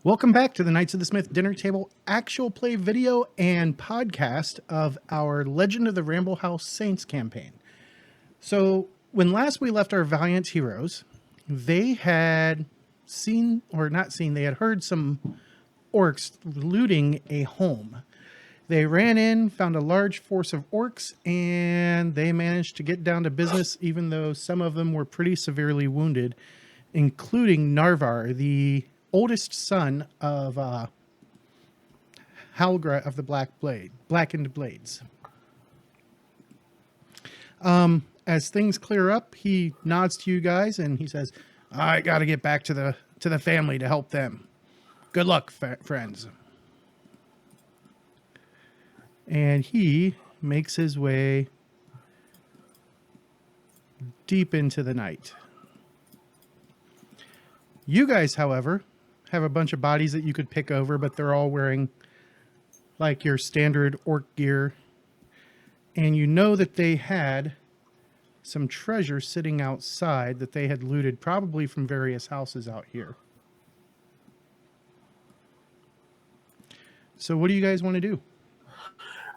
Welcome back to the Knights of the Smith Dinner Table actual play video and podcast of our Legend of the Ramblehouse Saints campaign. So, when last we left our valiant heroes, they had they had heard some orcs looting a home. They ran in, found a large force of orcs, and they managed to get down to business, even though some of them were pretty severely wounded, including Narvar, the oldest son of Halgra of the Blackened Blades. As things clear up, he nods to you guys and he says, "I got to get back to the family to help them. Good luck, friends." And he makes his way deep into the night. You guys, however, have a bunch of bodies that you could pick over, but they're all wearing like your standard orc gear. And you know that they had some treasure sitting outside that they had looted, probably from various houses out here. So what do you guys want to do?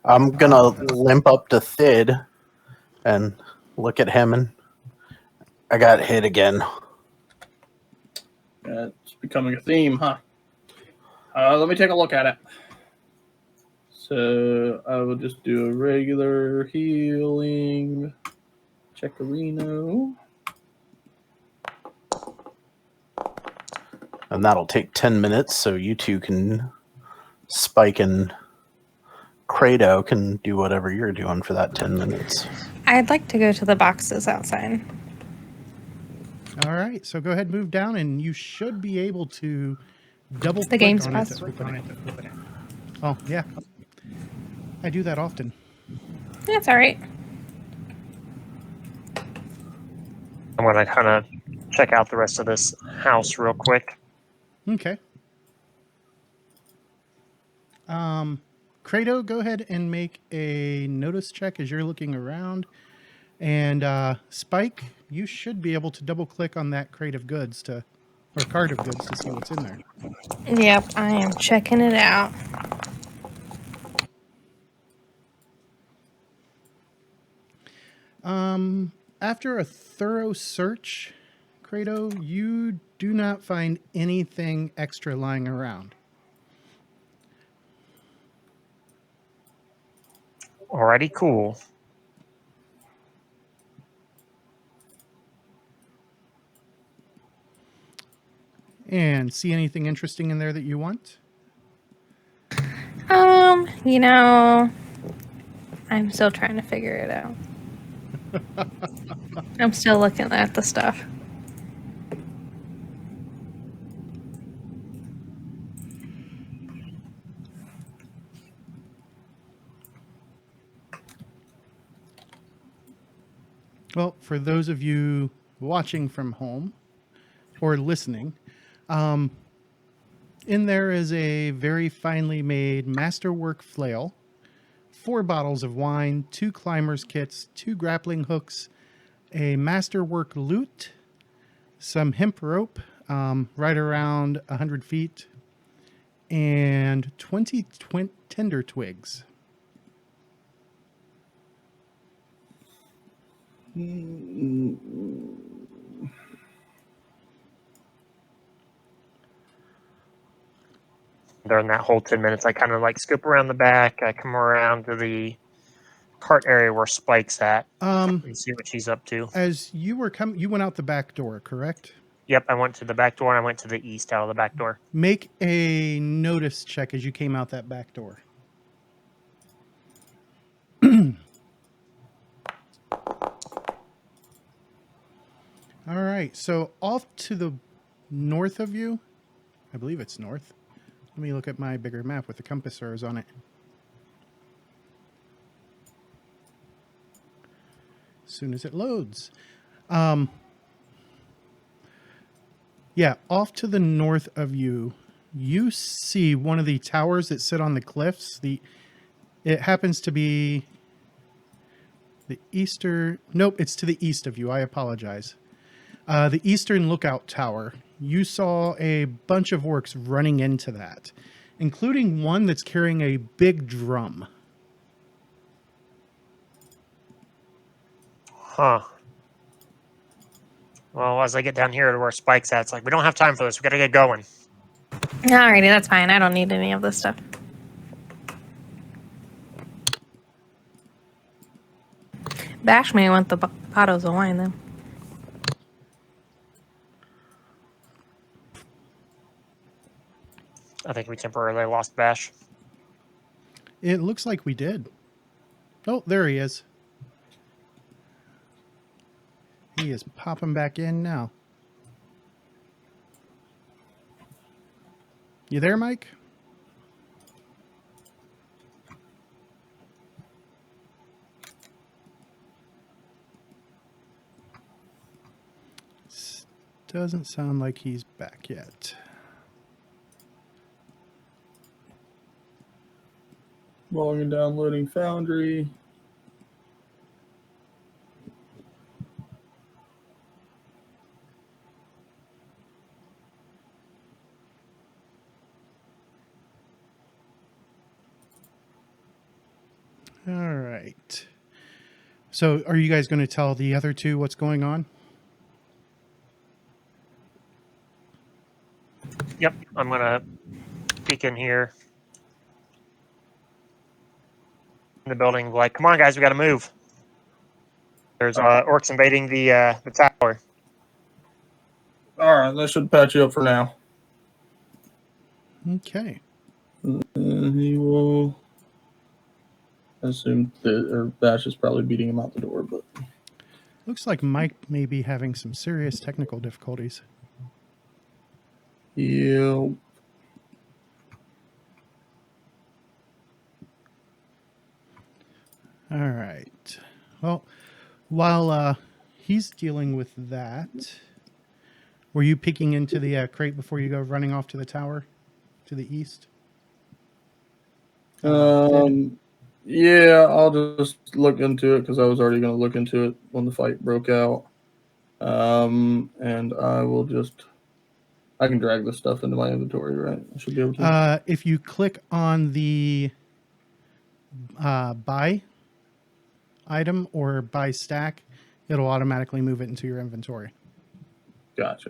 I'm gonna limp up to Thid and look at him, and I got hit again. It's becoming a theme, huh? Let me take a look at it. So I will just do a regular healing checkerino. And that'll take 10 minutes, so you two can, Spike and Credo can do whatever you're doing for that 10 minutes. I'd like to go to the boxes outside. All right, so go ahead and move down, and you should be able to double The click game's on paused. it. Oh, yeah. I do that often. That's all right. I'm going to kind of check out the rest of this house real quick. Okay. Credo, go ahead and make a notice check as you're looking around. And Spike, you should be able to double click on that cart of goods to see what's in there. Yep, I am checking it out. After a thorough search, Credo, you do not find anything extra lying around. Alrighty, cool. And see anything interesting in there that you want? I'm still trying to figure it out. I'm still looking at the stuff. Well, for those of you watching from home or listening, in there is a very finely made masterwork flail, 4 bottles of wine, 2 climbers kits, 2 grappling hooks, a masterwork lute, some hemp rope, right around 100 feet, and 20 tender twigs. During that whole 10 minutes, I kind of like scoop around the back. I come around to the cart area where Spike's at and see what she's up to. As you were you went out the back door, correct? Yep, I went to the back door and I went to the east out of the back door. Make a notice check as you came out that back door. All right, so off to the north of you, I believe it's north. Let me look at my bigger map with the compass arrows on it. As soon as it loads. Yeah, off to the north of you, you see one of the towers that sit on the cliffs. It happens to be the eastern... Nope, it's to the east of you. I apologize. The eastern lookout tower you saw a bunch of orcs running into that, including one that's carrying a big drum. Huh. Well, as I get down here to where Spike's at, it's like, we don't have time for this. We got to get going. Alrighty, that's fine. I don't need any of this stuff. Bash may want the bottles of wine, though. I think we temporarily lost Bash. It looks like we did. Oh, there he is. He is popping back in now. You there, Mike? Doesn't sound like he's back yet. Logging and downloading Foundry. All right. So are you guys going to tell the other two what's going on? Yep, I'm going to peek in here. In the building, like, come on, guys, we got to move. There's orcs invading the tower. All right, that should patch you up for now. Okay. He will assume that Bash is probably beating him out the door, but Looks like Mike may be having some serious technical difficulties. yeah. All right. Well, while he's dealing with that, were you peeking into the crate before you go running off to the tower to the east? Yeah, I'll just look into it because I was already going to look into it when the fight broke out. And I can drag this stuff into my inventory, right? I should be able to. If you click on the buy item or buy stack, it'll automatically move it into your inventory. Gotcha.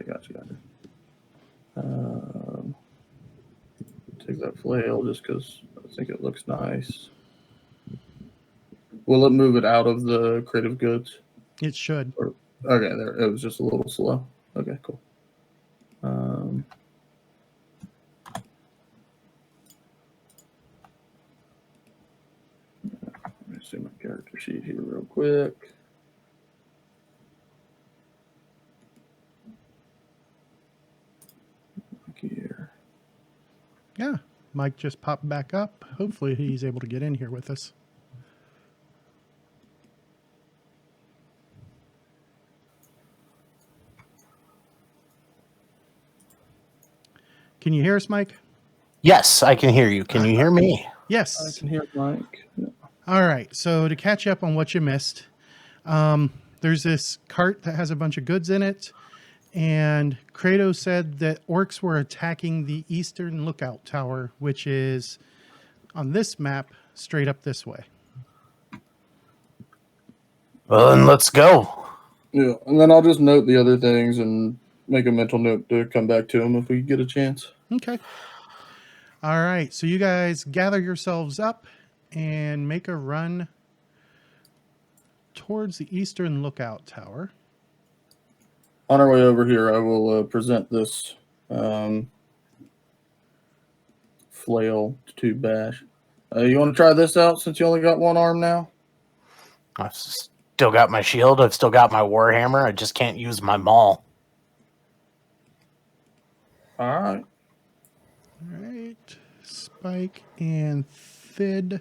Take that flail just because I think it looks nice. Will it move it out of the creative goods? It should. Okay, there. It was just a little slow. Okay, cool. Let me see my character sheet here real quick. Here. Yeah. Mike just popped back up. Hopefully he's able to get in here with us. Can you hear us, Mike? Yes, I can hear you. Can you hear me? Yes. I can hear Mike. Yeah. All right. So to catch up on what you missed, there's this cart that has a bunch of goods in it. And Kratos said that orcs were attacking the eastern lookout tower, which is on this map straight up this way. Well, then let's go. Yeah, and then I'll just note the other things and make a mental note to come back to them if we get a chance. Okay. All right. So you guys gather yourselves up and make a run towards the eastern lookout tower. On our way over here, I will present this flail to Bash. You want to try this out since you only got one arm now? I've still got my shield. I've still got my warhammer. I just can't use my maul. All right. All right. Spike and Thid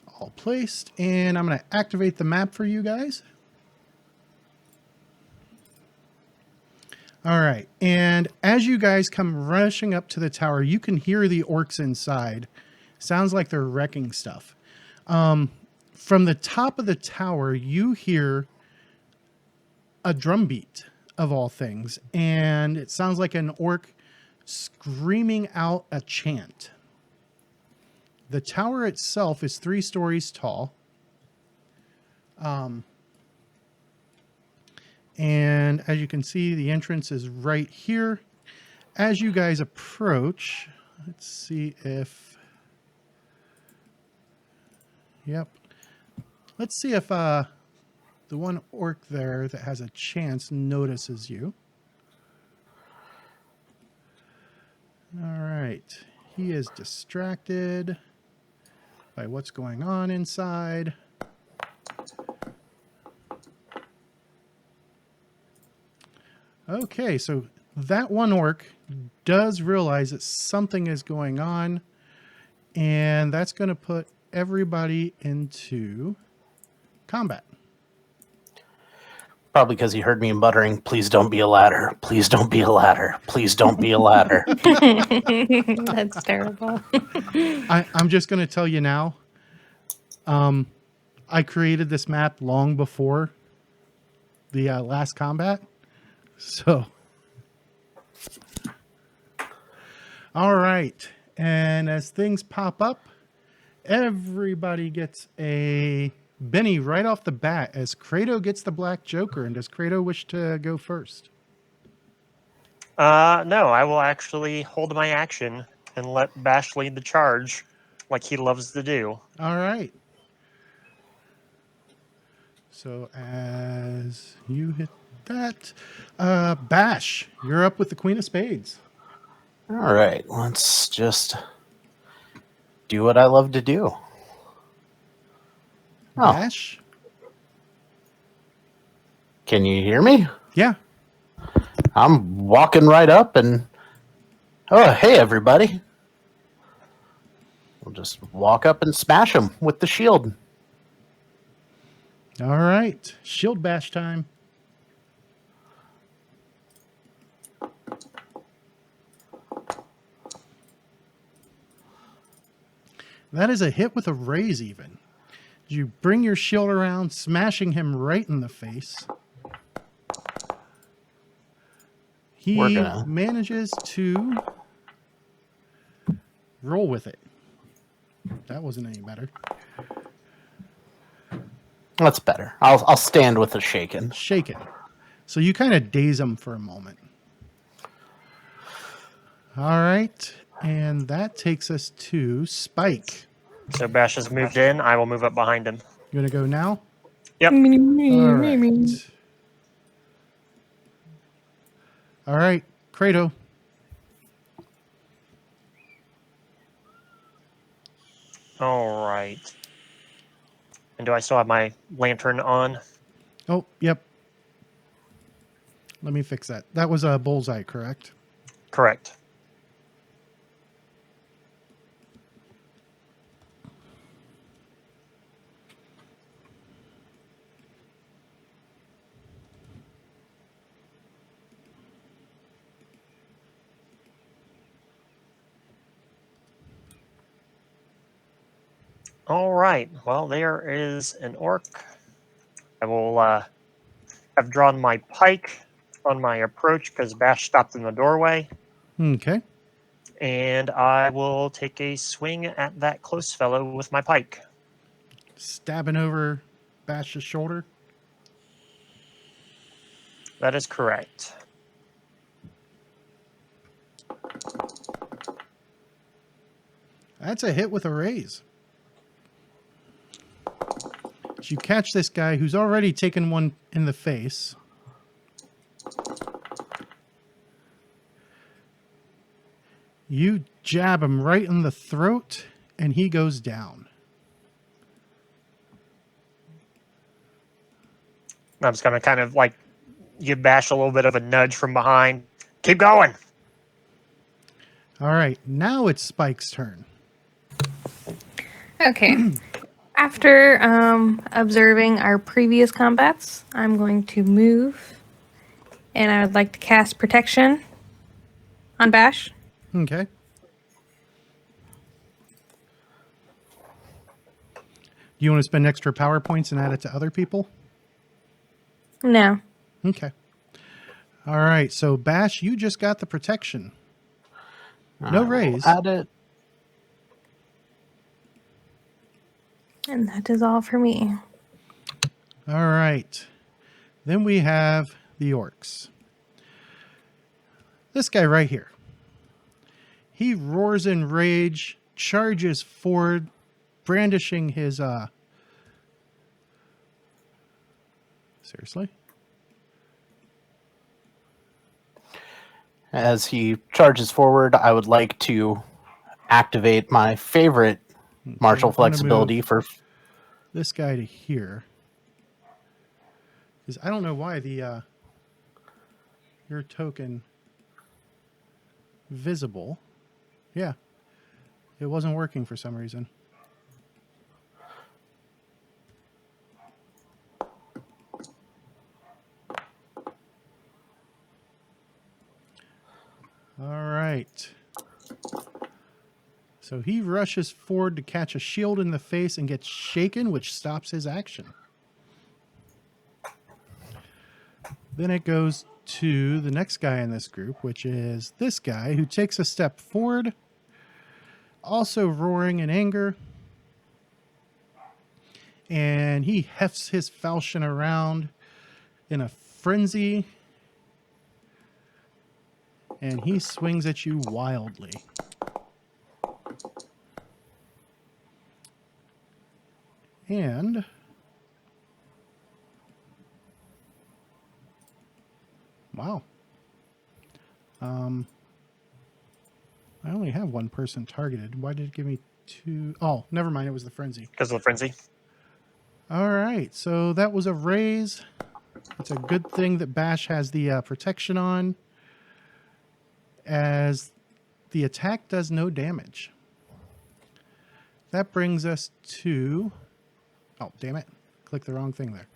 all placed. And I'm going to activate the map for you guys. All right. And as you guys come rushing up to the tower, you can hear the orcs inside. Sounds like they're wrecking stuff. From the top of the tower, you hear a drum beat. of all things, and it sounds like an orc screaming out a chant. The tower itself is 3 stories tall. And as you can see, the entrance is right here. As you guys approach, let's see if... Yep. Let's see if the one orc there that has a chance notices you. All right. He is distracted by what's going on inside. Okay, so that one orc does realize that something is going on, and that's going to put everybody into combat. Probably because he heard me muttering, "Please don't be a ladder. Please don't be a ladder. Please don't be a ladder." That's terrible. I'm just going to tell you now, I created this map long before the last combat. So, all right. And as things pop up, everybody gets a Benny right off the bat as Kratos gets the Black Joker. And does Kratos wish to go first? No, I will actually hold my action and let Bash lead the charge like he loves to do. All right. So as you hit that, Bash, you're up with the Queen of Spades. All right, let's just do what I love to do. Oh. Bash? Can you hear me? Yeah. I'm walking right up and... Oh, hey, everybody. We'll just walk up and smash him with the shield. All right. Shield bash time. That is a hit with a raise even. You bring your shield around, smashing him right in the face. He manages to roll with it. That wasn't any better. That's better. I'll stand with the shaken. Shaken. So you kind of daze him for a moment. All right. And that takes us to Spike. So Bash has moved in. I will move up behind him. You want to go now? Yep. All right. All right. Kratos. All right. And do I still have my lantern on? Oh, yep. Let me fix that. That was a bullseye, correct? Correct. All right. Well, there is an orc. I will have drawn my pike on my approach because Bash stopped in the doorway. Okay. And I will take a swing at that close fellow with my pike. Stabbing over Bash's shoulder. That is correct. That's a hit with a raise. You catch this guy who's already taken one in the face. You jab him right in the throat, and he goes down. I'm just going to kind of like give Bash a little bit of a nudge from behind. Keep going. All right, now it's Spike's turn. Okay. After observing our previous combats, I'm going to move, and I would like to cast Protection on Bash. Okay. Do you want to spend extra power points and add it to other people? No. Okay. All right. So Bash, you just got the protection. No I will raise. Add it. And that is all for me. All right. Then we have the orcs. This guy right here. He roars in rage, charges forward, brandishing his seriously? As he charges forward, I would like to activate my favorite martial I'm gonna flexibility move for. this guy to here. Because I don't know why the your token visible. Yeah. It wasn't working for some reason. All right. So he rushes forward to catch a shield in the face and gets shaken, which stops his action. Then it goes to the next guy in this group, which is this guy who takes a step forward, also roaring in anger. And he hefts his falchion around in a frenzy. And he swings at you wildly. And wow. I only have one person targeted. Why did it give me two? Oh, never mind. It was the frenzy. Because of the frenzy. All right. So that was a raise. It's a good thing that Bash has the protection on, as the attack does no damage. That brings us to... Oh, damn it. Click the wrong thing there.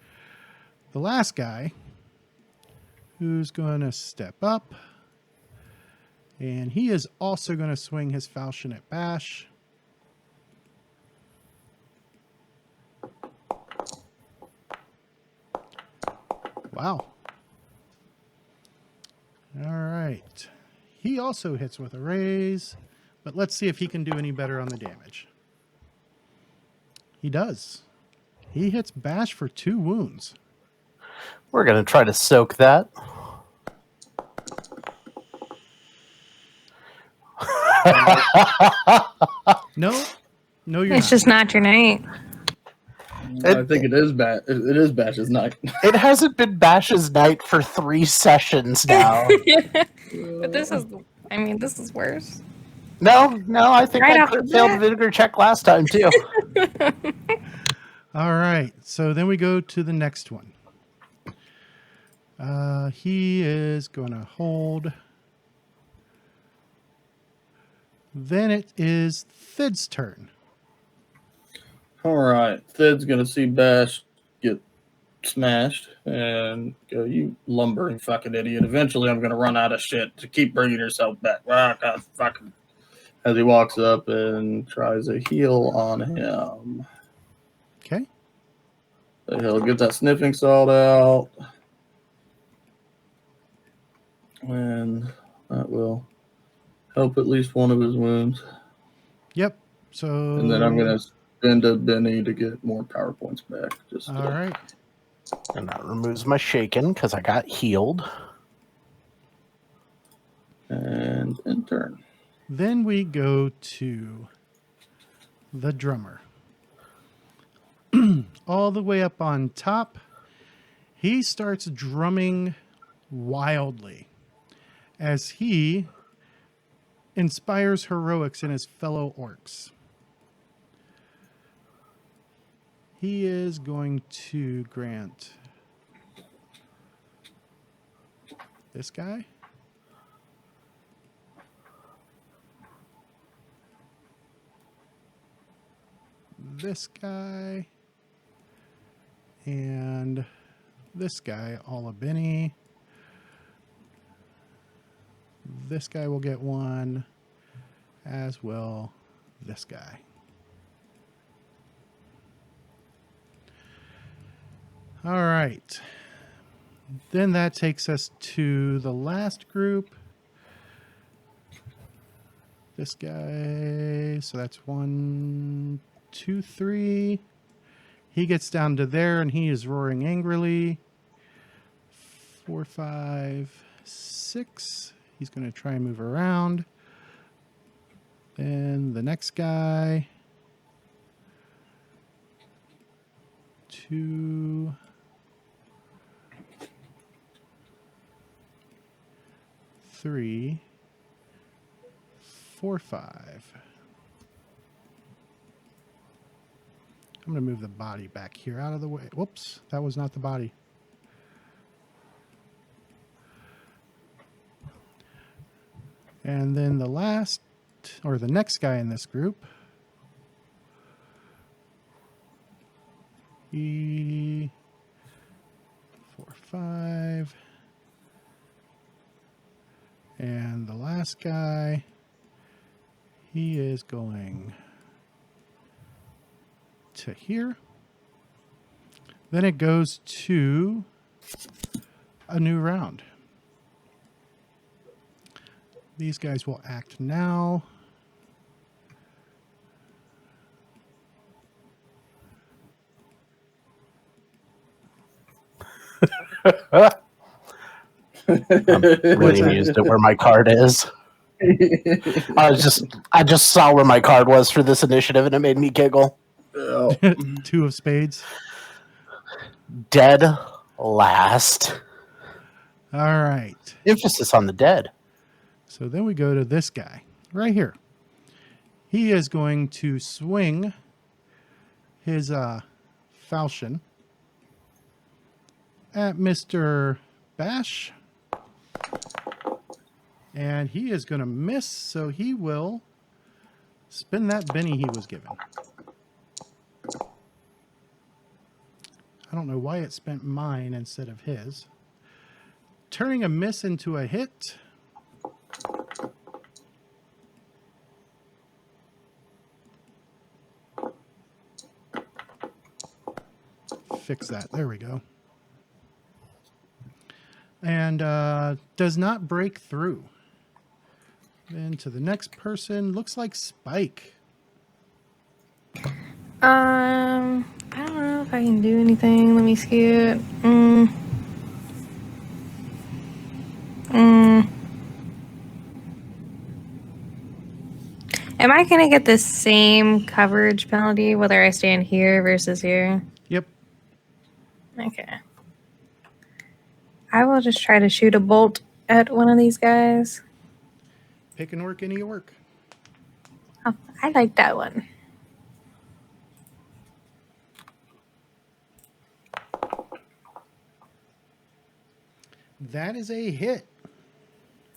The last guy, who's going to step up. And he is also going to swing his falchion at Bash. Wow. All right. He also hits with a raise, but let's see if he can do any better on the damage. He does. He hits Bash for 2 wounds. We're going to try to soak that. No, you're It's not. just not your night. I think it is It is Bash's night. It hasn't been Bash's night for 3 sessions now. But this is, I mean, this is worse. No, I think Right I off the failed bat. vinegar check last time too. All right. So then we go to the next one. He is going to hold. Then it is Thid's turn. All right. Thid's going to see Bash get smashed and go, you lumbering fucking idiot. Eventually, I'm going to run out of shit to keep bringing yourself back. Ah, God, fucking. As he walks up and tries a heal on him. Okay. So he'll get that sniffing salt out. And that will help at least one of his wounds. Yep. So. And then I'm going to spend a Benny to get more power points back. Just All right. And that removes my shaken because I got healed. And in turn. Then we go to the drummer. All the way up on top, he starts drumming wildly as he inspires heroics in his fellow orcs. He is going to grant this guy. This guy. And this guy, Olabini. This guy will get one, as will this guy. All right. Then that takes us to the last group. This guy. So that's 1, 2, 3. He gets down to there and he is roaring angrily. 4, 5, 6. He's going to try and move around. Then the next guy. 2. 3, 4, 5. I'm going to move the body back here out of the way. Whoops, that was not the body. And then the last, or the next guy in this group, he 4, 5. And the last guy, he is going to here. Then it goes to a new round. These guys will act now. I'm really amused at where my card is. I just saw where my card was for this initiative, and it made me giggle. Oh. 2 of spades. Dead last. All right. Emphasis on the dead. So then we go to this guy right here. He is going to swing his falchion at Mr. Bash. And he is going to miss, so he will spin that Benny he was given. I don't know why it spent mine instead of his. Turning a miss into a hit. Fix that. There we go. And does not break through. Then to the next person, looks like Spike. I don't know if I can do anything. Let me see it. Am I gonna get the same coverage penalty whether I stand here versus here? Yep. Okay. I will just try to shoot a bolt at one of these guys. Pick and work any work. Oh, I like that one. That is a hit.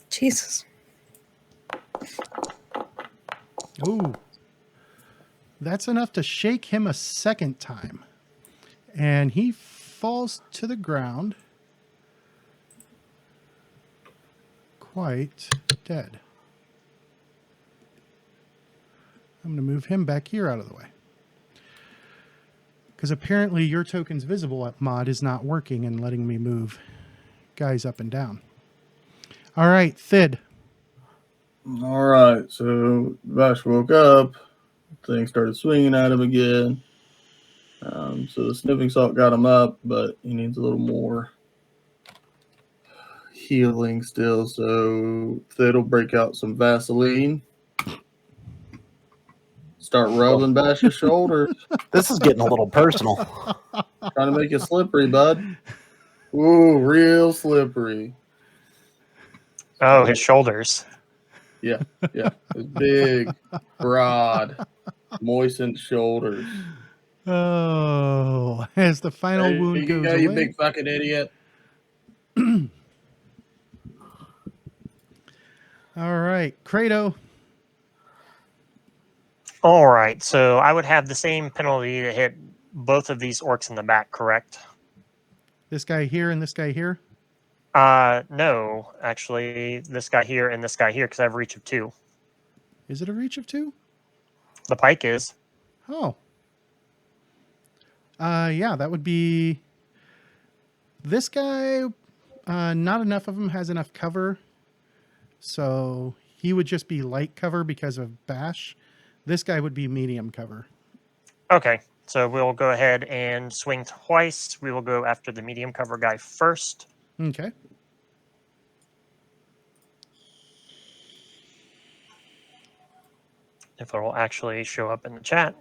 Jesus. Ooh. That's enough to shake him a second time. And he falls to the ground. Quite dead. I'm going to move him back here out of the way. Because apparently your token's visible mod is not working and letting me move guys up and down. All right, Thid. All right, so Vash woke up. Thing started swinging at him again. So the sniffing salt got him up, but he needs a little more healing still. So Thid will break out some Vaseline. Start rubbing Bash's shoulders. This is getting a little personal. Trying to make it slippery, bud. Ooh, real slippery. Oh, his shoulders. Yeah. His big, broad, moistened shoulders. Oh, as the final wound goes away. You big fucking idiot. All right, Credo. All right, so I would have the same penalty to hit both of these orcs in the back, correct? This guy here and this guy here. No, actually, this guy here and this guy here, because I have reach of 2. Is it a reach of 2? The pike is. Oh. Yeah, that would be this guy Not enough of them has enough cover. So he would just be light cover because of bash. This guy would be medium cover. Okay, so we'll go ahead and swing twice. We will go after the medium cover guy first. Okay. If it will actually show up in the chat.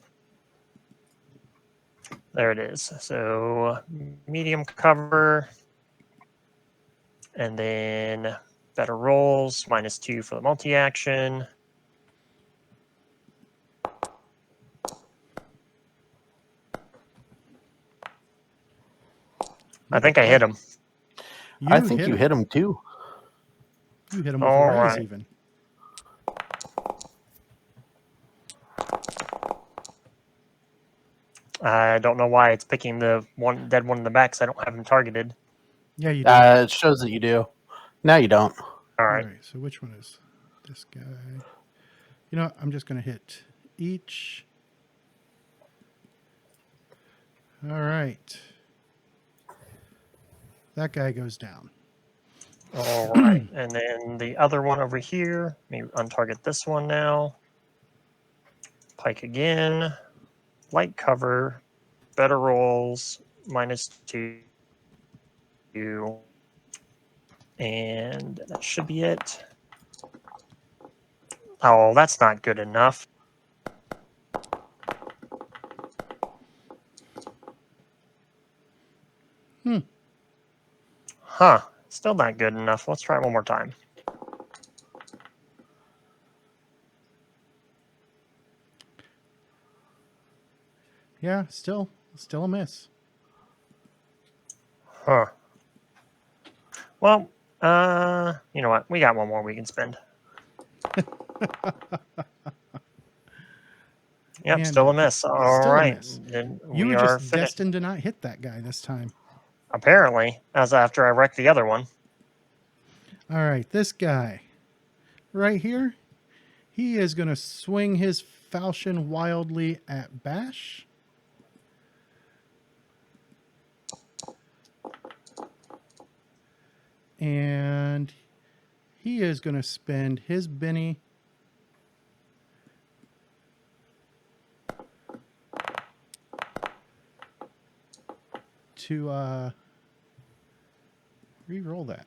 There it is. So medium cover, and then better rolls, -2 for the multi-action. I think I hit him. I think you hit him too. You hit him with All a raise right. even. I don't know why it's picking the one dead one in the back, so I don't have him targeted. Yeah, you do. It shows that you do. Now you don't. All right. All right, so which one is this guy? You know what? I'm just going to hit each. All right. That guy goes down. All right. And then the other one over here, let me untarget this one now. Pike again. Light cover. Better rolls. -2. And that should be it. Oh, that's not good enough. Huh. Still not good enough. Let's try it one more time. Yeah, still a miss. Huh. Well, you know what? We got one more we can spend. Yep, And still a miss. All still a right. miss. Then You we were are just finished. destined to not hit that guy this time. Apparently, as after I wrecked the other one. All right, this guy right here, he is going to swing his falchion wildly at Bash. And he is going to spend his Benny to re-roll that.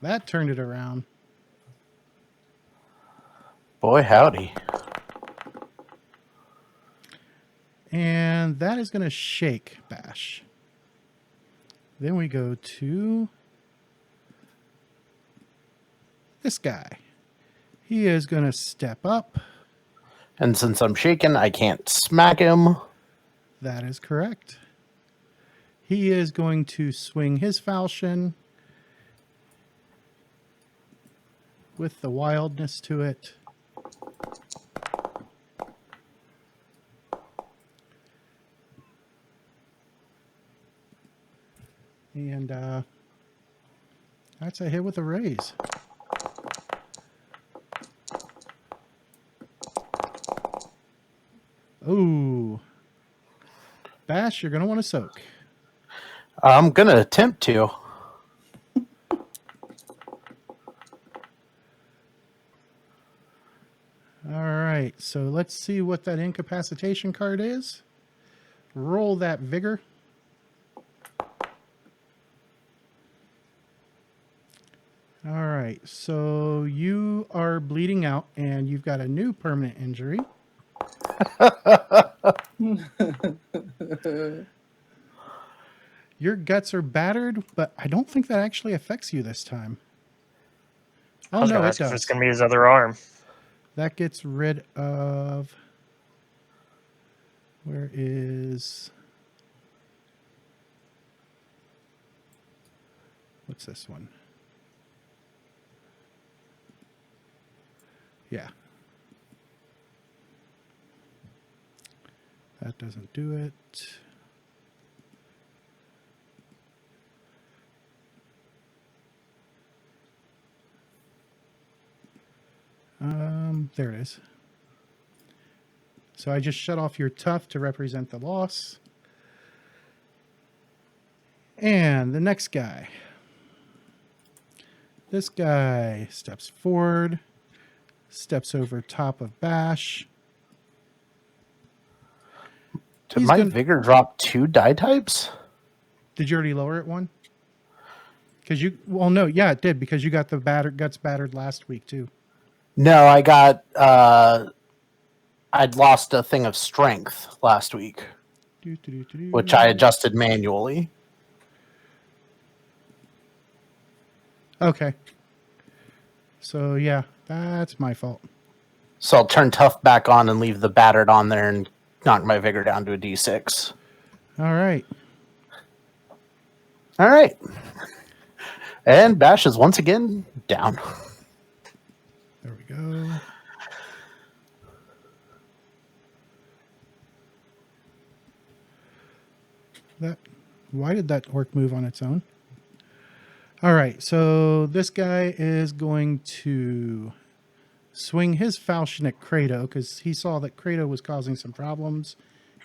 That turned it around. Boy, howdy. And that is going to shake Bash. Then we go to this guy. He is going to step up. And since I'm shaken, I can't smack him. That is correct. He is going to swing his falchion with the wildness to it. And that's a hit with a raise. Oh. Bash, you're going to want to soak. I'm going to attempt to. All right, so let's see what that incapacitation card is. Roll that vigor. All right, so you are bleeding out and you've got a new permanent injury. Your guts are battered, but I don't think that actually affects you this time. I Oh, was no, gonna it ask if does. it's going to be his other arm. That gets rid of... Where is... What's this one? Yeah. That doesn't do it. There it is. So I just shut off your tough to represent the loss. And the next guy. This guy steps forward, steps over top of Bash. Did my vigor drop 2 die types? Did you already lower it one? Because you, well, no, yeah, it did, because you got the guts battered last week too. No, I got, I'd lost a thing of strength last week, which I adjusted manually. Okay. So, yeah, that's my fault. So I'll turn tough back on and leave the battered on there and knock my vigor down to a D6. All right. All right. And Bash is once again down. There we go. Why did that orc move on its own? All right, so this guy is going to swing his falchion at Kratos because he saw that Kratos was causing some problems.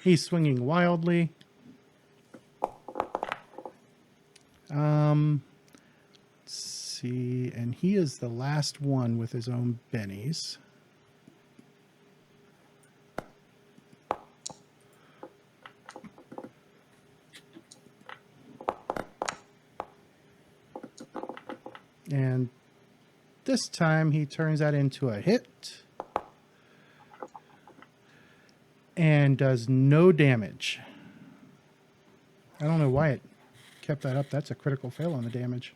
He's swinging wildly. Let's see, and he is the last one with his own bennies. And this time he turns that into a hit and does no damage. I don't know why it kept that up. That's a critical fail on the damage.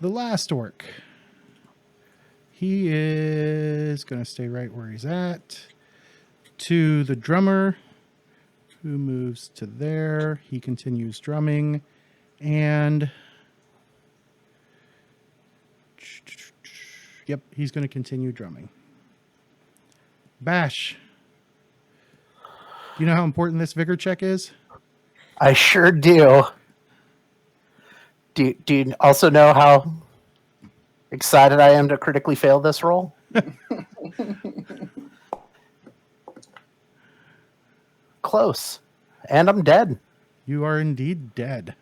The last orc. He is going to stay right where he's at. To the drummer, who moves to there. He continues drumming. And yep, he's going to continue drumming. Bash. Do you know how important this vigor check is? I sure do. Do you also know how excited I am to critically fail this roll? Close. And I'm dead. You are indeed dead.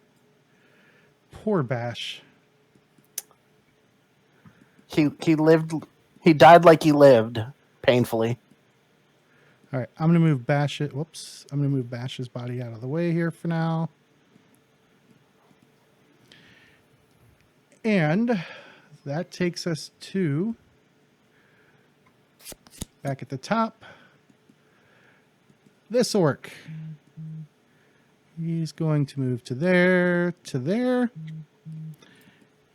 Poor Bash. He lived. He died like he lived, painfully. All right, I'm going to move Bash. Whoops. I'm going to move Bash's body out of the way here for now. And that takes us to back at the top. This orc. He's going to move to there, to there.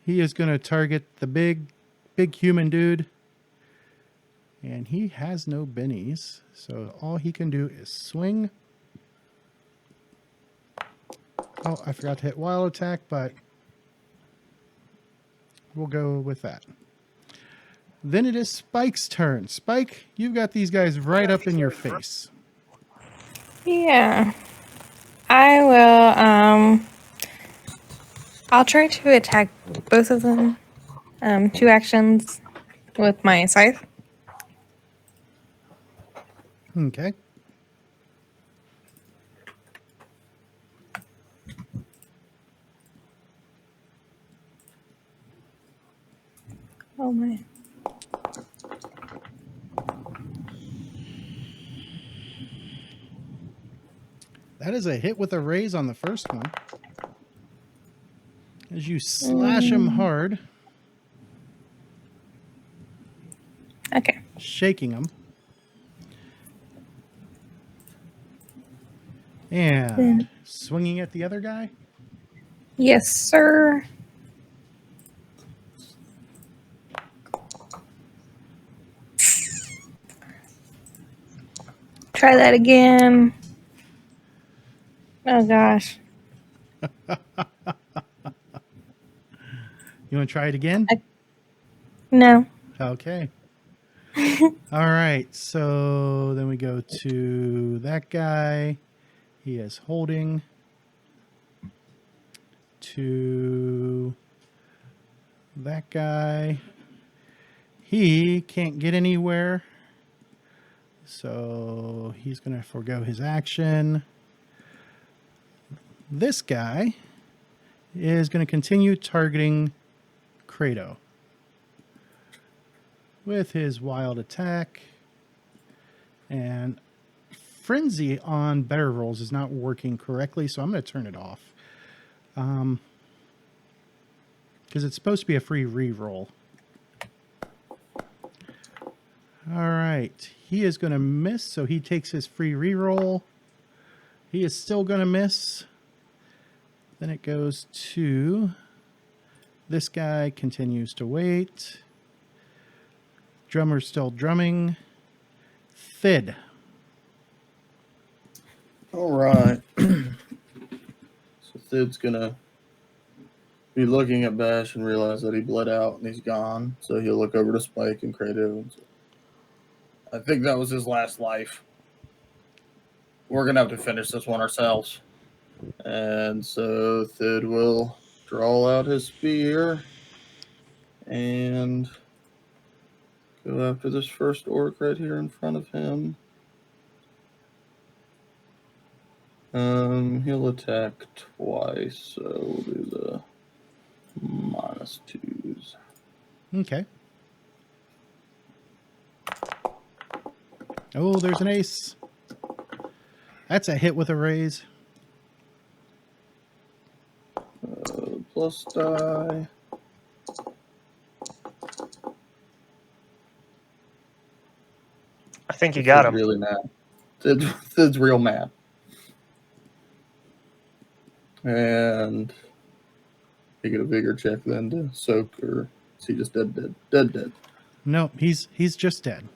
He is going to target the big human dude. And he has no bennies, so all he can do is swing. Oh, I forgot to hit wild attack, but we'll go with that. Then it is Spike's turn. Spike, you've got these guys right up in your face. Yeah. I will, I'll try to attack both of them. 2 actions with my scythe. Okay. Oh my. That is a hit with a raise on the first one. As you slash him hard. Okay. Shaking him. And swinging at the other guy. Yes, sir. Try that again. Oh gosh. You want to try it again? No. Okay. All right. So then we go to that guy. He is holding. To that guy. He can't get anywhere. So he's going to forego his action. This guy is going to continue targeting Credo with his wild attack. And Frenzy on better rolls is not working correctly, so I'm going to turn it off. Because it's supposed to be a free re-roll. All right. He is going to miss, so he takes his free re-roll. He is still going to miss. Then it goes to this guy, continues to wait. Drummer's still drumming. Thid. All right. So Thid's gonna be looking at Bash and realize that he bled out and he's gone. So he'll look over to Spike and Credo and say, I think that was his last life. We're gonna have to finish this one ourselves. And so Thid will draw out his spear and go after this first orc right here in front of him. He'll attack twice, so we'll do the -2s. Okay. Oh, there's an ace. That's a hit with a raise. Plus die. I think you got Thid's him. really mad. Thid's real mad. And he get a bigger check then to soak, or is he just dead? No, he's just dead.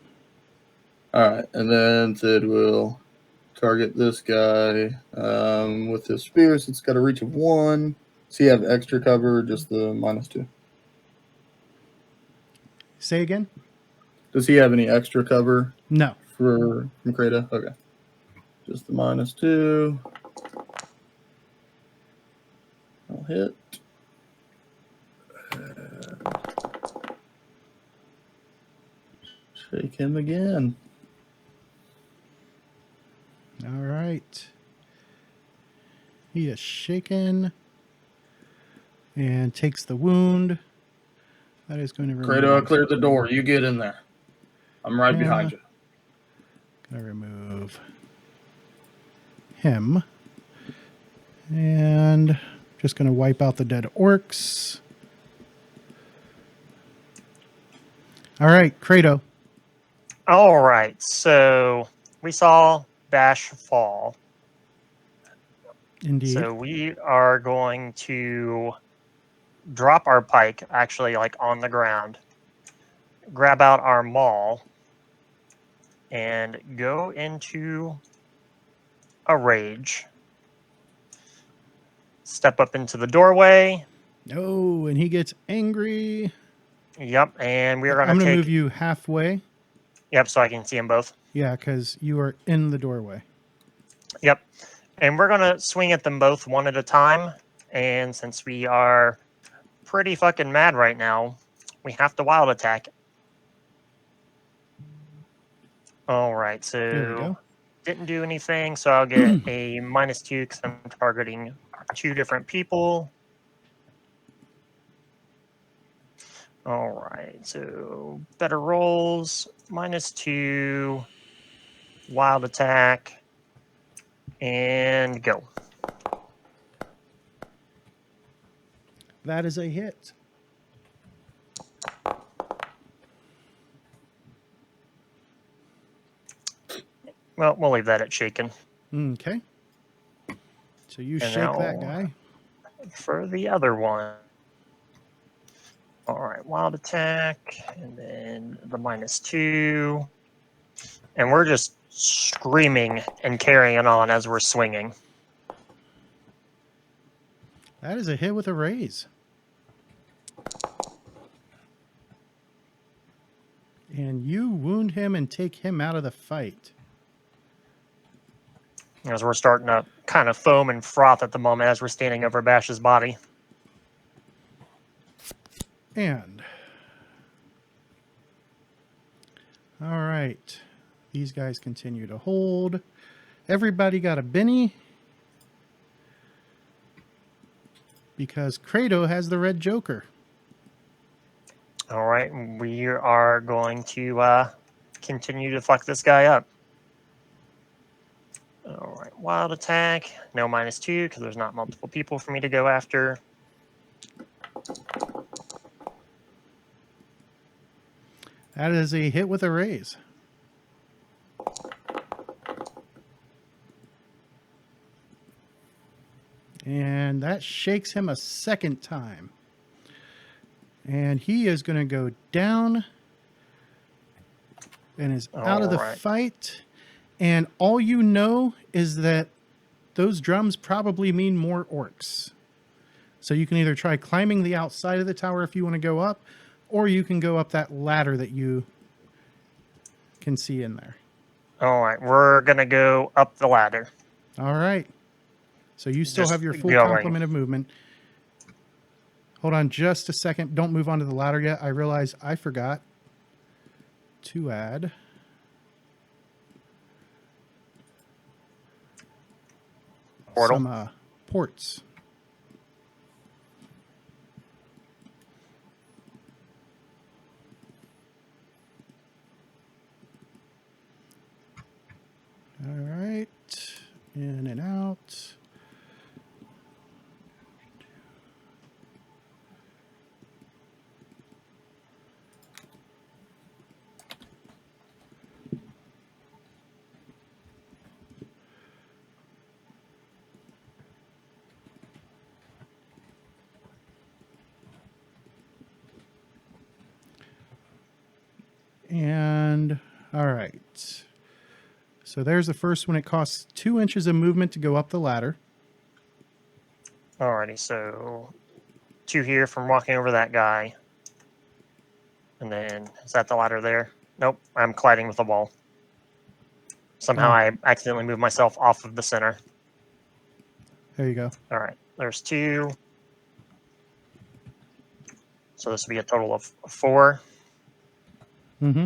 All right, and then Thid will target this guy with his spear. So it's got a reach of 1. Does he have extra cover, or just the -2? Say again? Does he have any extra cover No. from Credo? Okay, just the -2. I'll hit. Shake him again. All right. He is shaken and takes the wound. That is going to remove. Credo, I cleared the door. You get in there. I'm right behind you. Going to remove him. And just going to wipe out the dead orcs. All right, Credo. All right, so we saw Bash fall. Indeed. So we are going to drop our pike, actually, like on the ground, grab out our maul, and go into a rage. Step up into the doorway. Oh, and he gets angry. Yep, and we are I'm going to going to take. move you halfway. Yep, so I can see them both. Yeah, because you are in the doorway. Yep, and we're going to swing at them both one at a time. And since we are pretty fucking mad right now, we have to wild attack. All right, There we so go. didn't do anything, so I'll get a -2 because I'm targeting 2 different people. All right, so better rolls, -2, wild attack, and go. That is a hit. Well, we'll leave that at shaken. Okay. So you And shake now- that guy. For the other one. All right, wild attack, and then the -2. And we're just screaming and carrying on as we're swinging. That is a hit with a raise. And you wound him and take him out of the fight. As we're starting to kind of foam and froth at the moment as we're standing over Bash's body. And all right, These guys continue to hold. Everybody got a Benny because Credo has the red Joker. All right, we are going to continue to fuck this guy up. All right, wild attack. No -2 because there's not multiple people for me to go after. That is a hit with a raise. And that shakes him a second time. And he is going to go down and is out of the Alright. fight. And all you know is that those drums probably mean more orcs. So you can either try climbing the outside of the tower if you want to go up, or you can go up that ladder that you can see in there. All right, we're going to go up the ladder. All right. So you still Just have your full going. complement of movement. Hold on just a second. Don't move onto the ladder yet. I realize I forgot to add Portal. some ports. All right. In and out. And all right. So there's the first one. It costs 2 inches of movement to go up the ladder. Alrighty, so 2 here from walking over that guy. And then, is that the ladder there? Nope, I'm colliding with the wall. Somehow Oh. I accidentally moved myself off of the center. There you go. All right, there's 2. So this would be a total of 4. Mm-hmm.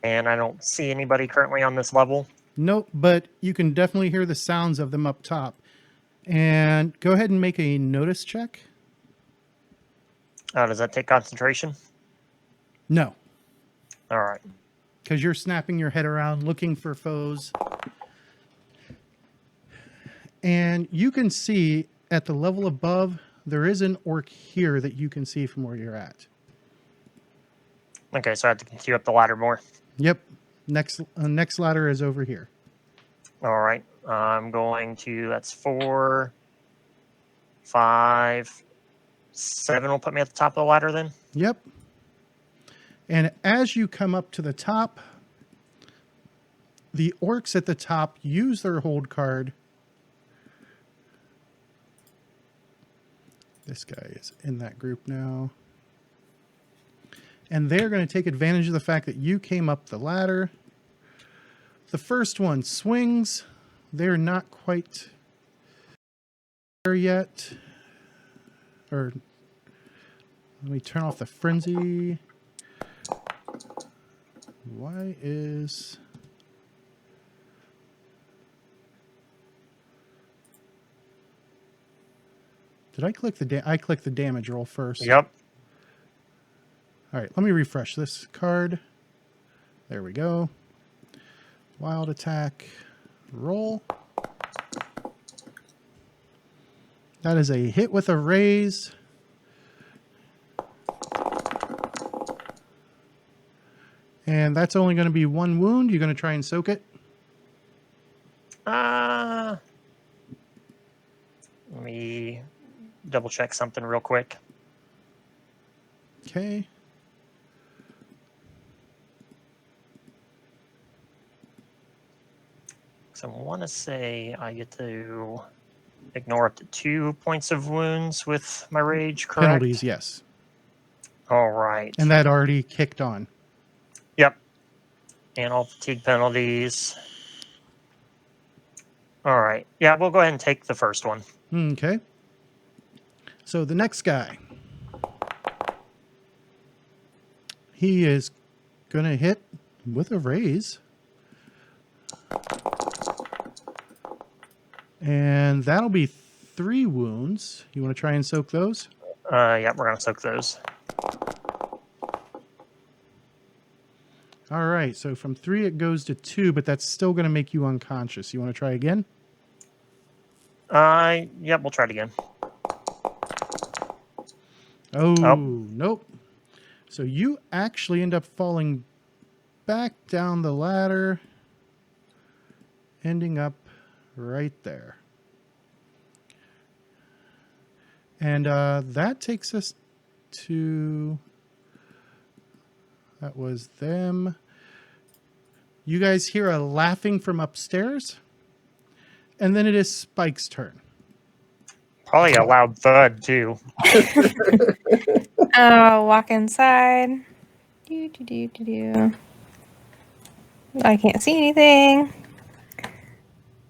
And I don't see anybody currently on this level. Nope, but you can definitely hear the sounds of them up top. And go ahead and make a notice check. Does that take concentration? No, All right. because you're snapping your head around looking for foes. And you can see at the level above, there is an orc here that you can see from where you're at. Okay, so I have to continue up the ladder more. Yep. Next ladder is over here. All right. I'm going to, that's 4, 5, 7 will put me at the top of the ladder then. Yep. And as you come up to the top, the orcs at the top use their hold card. This guy is in that group now. And they're going to take advantage of the fact that you came up the ladder. The first one swings. They're not quite there yet. Or let me turn off the frenzy. Why is... Did I click the I clicked the damage roll first? Yep. All right, let me refresh this card. There we go. Wild attack, roll. That is a hit with a raise. And that's only going to be 1 wound. You're going to try and soak it? Let me double check something real quick. Okay. So I want to say I get to ignore up to 2 points of wounds with my rage, correct? Penalties, yes. All right. And that already kicked on. Yep. And all fatigue penalties. All right. Yeah, we'll go ahead and take the first one. Okay. So the next guy, he is going to hit with a raise. And that'll be 3 wounds. You want to try and soak those? Yeah, we're gonna soak those. All right, so from 3 it goes to 2, but that's still going to make you unconscious. You want to try again? Yep, we'll try it again. Oh, nope. So you actually end up falling back down the ladder, ending up right there. And that takes us to... That was them. You guys hear a laughing from upstairs, and then it is Spike's turn. Probably a loud thud too. Walk inside. I can't see anything.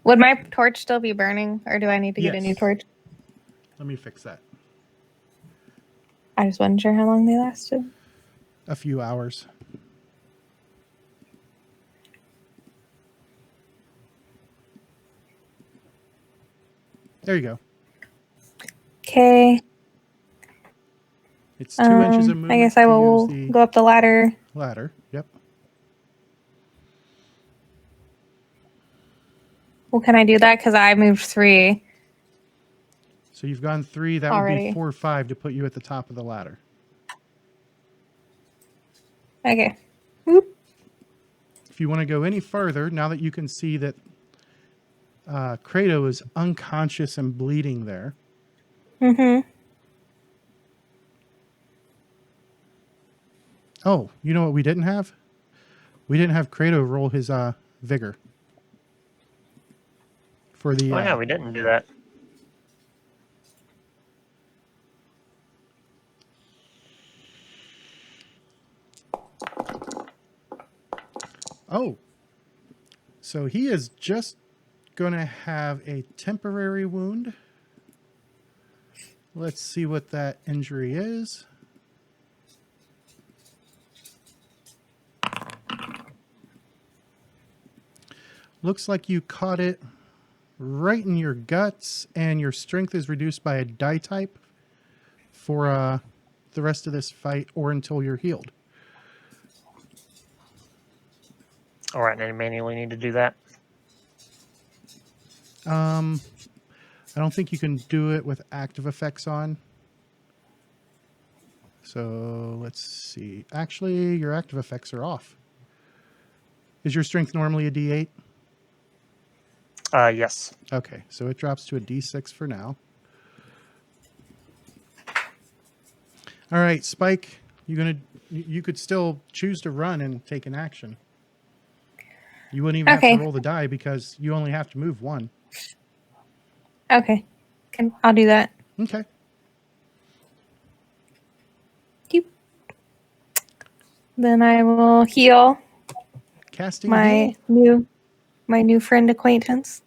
Would my torch still be burning, or do I need to get a new Yes. torch? Let me fix that. I just wasn't sure how long they lasted. A few hours. There you go. Okay. It's 2 inches of movement. I guess I to will use the go up the ladder. ladder. Yep. Well, can I do that? Because I moved 3. So you've gone 3. That would Already. be 4 or 5 to put you at the top of the ladder. Okay. Whoop. If you want to go any further, now that you can see that Kratos is unconscious and bleeding there, Mm-hmm. oh, you know what we didn't have? We didn't have Kratos roll his vigor. For the Oh yeah, we didn't do that. Oh. So he is just going to have a temporary wound. Let's see what that injury is. Looks like you caught it right in your guts, and your strength is reduced by a die type for the rest of this fight or until you're healed. All right, and I manually need to do that. I don't think you can do it with active effects on. So let's see. Actually, your active effects are off. Is your strength normally a D8? Yes. Okay, so it drops to a D6 for now. All right, Spike, you could still choose to run and take an action. You wouldn't even have Okay. to roll the die because you only have to move 1. Okay. I'll do that. Okay. Doop. Then I will heal Casting my heal. new friend acquaintance.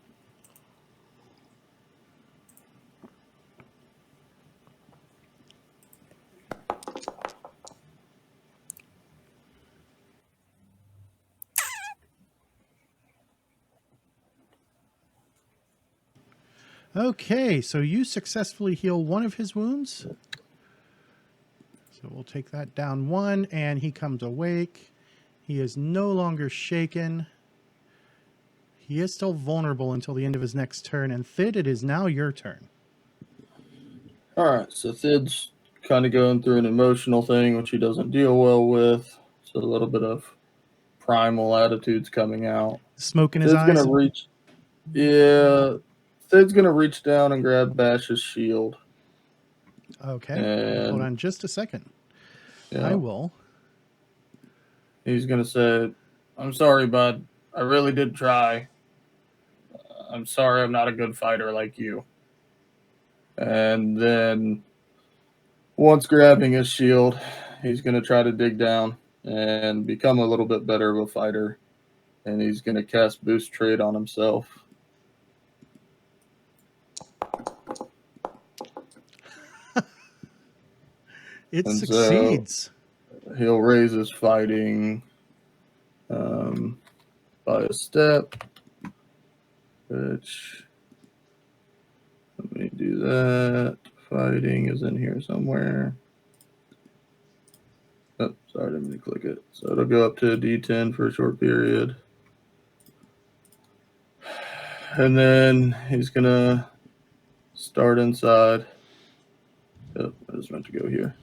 Okay, so you successfully heal 1 of his wounds. So we'll take that down 1, and he comes awake. He is no longer shaken. He is still vulnerable until the end of his next turn. And Thid, it is now your turn. All right, so Thid's kind of going through an emotional thing, which he doesn't deal well with. So a little bit of primal attitudes coming out. Smoke in his Thid's eyes. gonna reach. Yeah, Thid's gonna reach down and grab Bash's shield. Okay, And hold on just a second. yeah, I will. he's gonna say, "I'm sorry, bud. I really did try. I'm sorry, I'm not a good fighter like you." And then, once grabbing his shield, he's gonna try to dig down and become a little bit better of a fighter. And he's gonna cast Boost Trade on himself. It And succeeds. So he'll raise his fighting by a step, which, let me do that. Fighting is in here somewhere. Oh, sorry, I didn't mean to click it. So it'll go up to a D10 for a short period. And then he's going to start inside. Oh, I just meant to go here.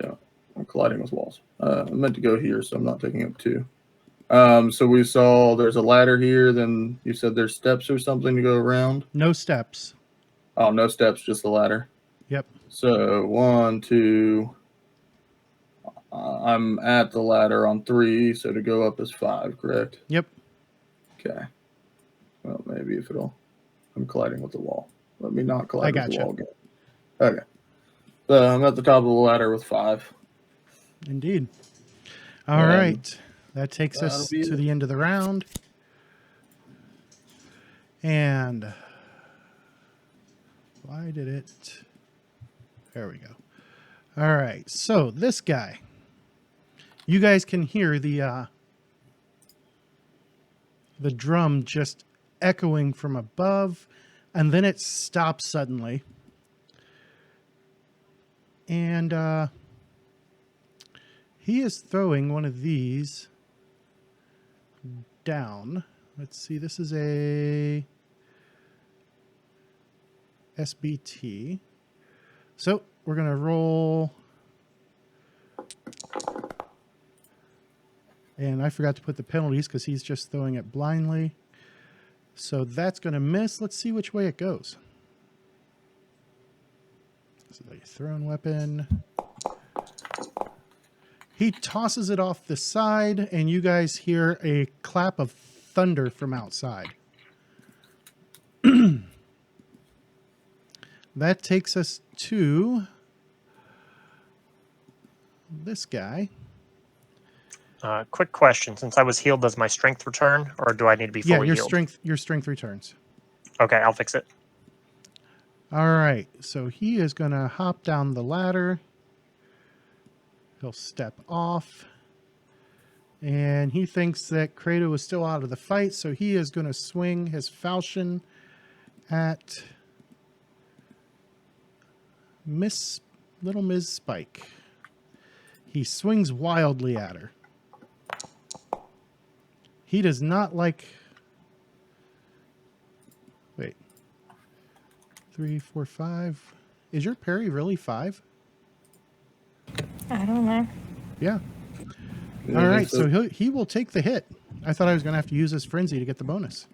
Yeah, I'm colliding with walls. I meant to go here, so I'm not taking up 2. So we saw there's a ladder here. Then you said there's steps or something to go around. No steps. Oh, no steps, just the ladder. Yep. So 1, 2. I'm at the ladder on 3, so to go up is 5, correct? Yep. Okay. Well, maybe if it'll. I'm colliding with the wall. Let me not collide with the wall again. Okay. So I'm at the top of the ladder with 5. Indeed. All right. That takes us to the end of the round. And why did it? There we go. All right. So this guy, you guys can hear the drum just echoing from above, and then it stops suddenly. And he is throwing one of these down. Let's see. This is a SBT. So we're going to roll. And I forgot to put the penalties because he's just throwing it blindly. So that's going to miss. Let's see which way it goes. This is a thrown weapon. He tosses it off the side, and you guys hear a clap of thunder from outside. That takes us to this guy. Quick question. Since I was healed, does my strength return, or do I need to be fully healed? Your strength returns. Okay, I'll fix it. All right, so he is going to hop down the ladder. He'll step off. And he thinks that Kratos is still out of the fight, so he is going to swing his falchion at Little Ms. Spike. He swings wildly at her. He does not like... Wait. 3, 4, 5. Is your parry really 5? I don't know. Yeah. All right, so he will take the hit. I thought I was going to have to use his frenzy to get the bonus.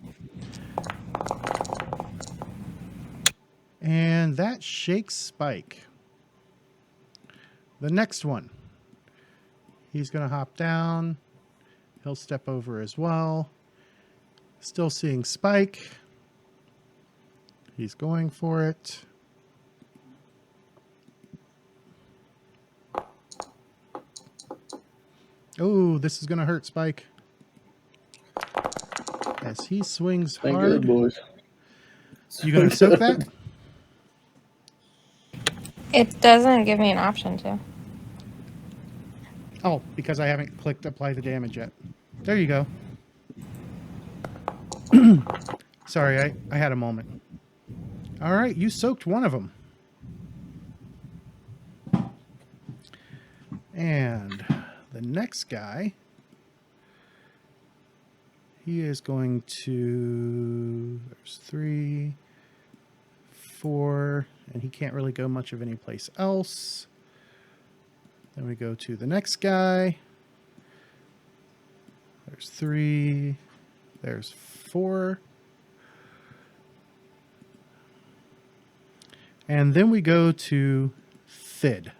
And that shakes Spike. The next one. He's going to hop down. He'll step over as well. Still seeing Spike. He's going for it. Oh, this is going to hurt Spike. As he swings hard. Thank you, boys. You going to soak that? It doesn't give me an option to. Oh, because I haven't clicked apply the damage yet. There you go. Sorry, I had a moment. All right, you soaked one of them. And the next guy, he is going to, there's 3, 4, and he can't really go much of any place else. Then we go to the next guy. There's 3, there's 4. And then we go to Thid.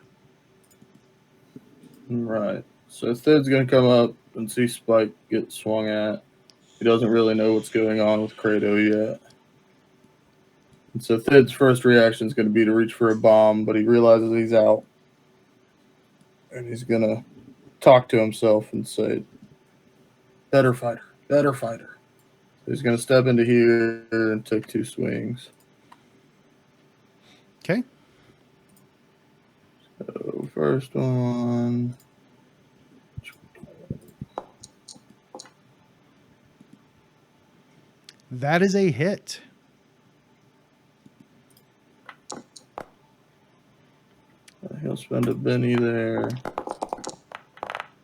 Right. So Thid's going to come up and see Spike get swung at. He doesn't really know what's going on with Kratos yet. And so Thid's first reaction is going to be to reach for a bomb, but he realizes he's out. And he's going to talk to himself and say, better fighter, better fighter. So he's going to step into here and take 2 swings. Okay. So first one. That is a hit. He'll spend a Benny there.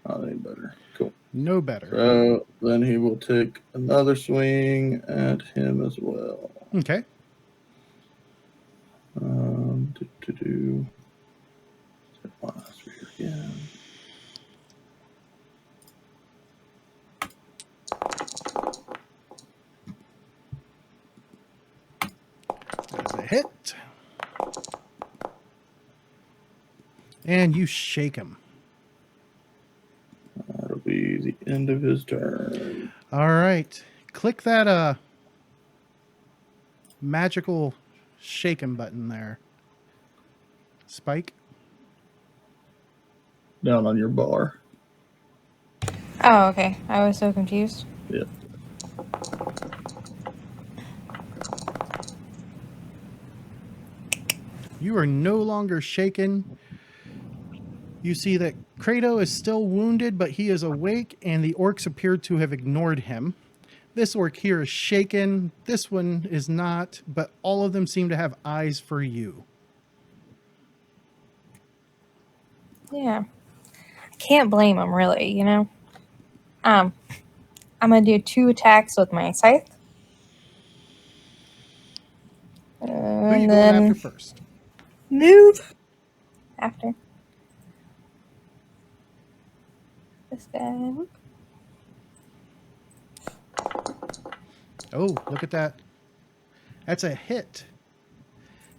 Not any better. Cool. No better. So then he will take another swing at him as well. Okay. Do. Last year again. That's a hit. And you shake him. That'll be the end of his turn. All right. Click that magical shaken button there. Spike. Down on your bar. Oh, okay. I was so confused. Yeah. You are no longer shaken. You see that Kratos is still wounded, but he is awake, and the orcs appear to have ignored him. This orc here is shaken. This one is not, but all of them seem to have eyes for you. Yeah. I can't blame him, really, you know? I'm going to do 2 attacks with my scythe. Who are you And going then after first? move after. This guy. Oh, look at that. That's a hit.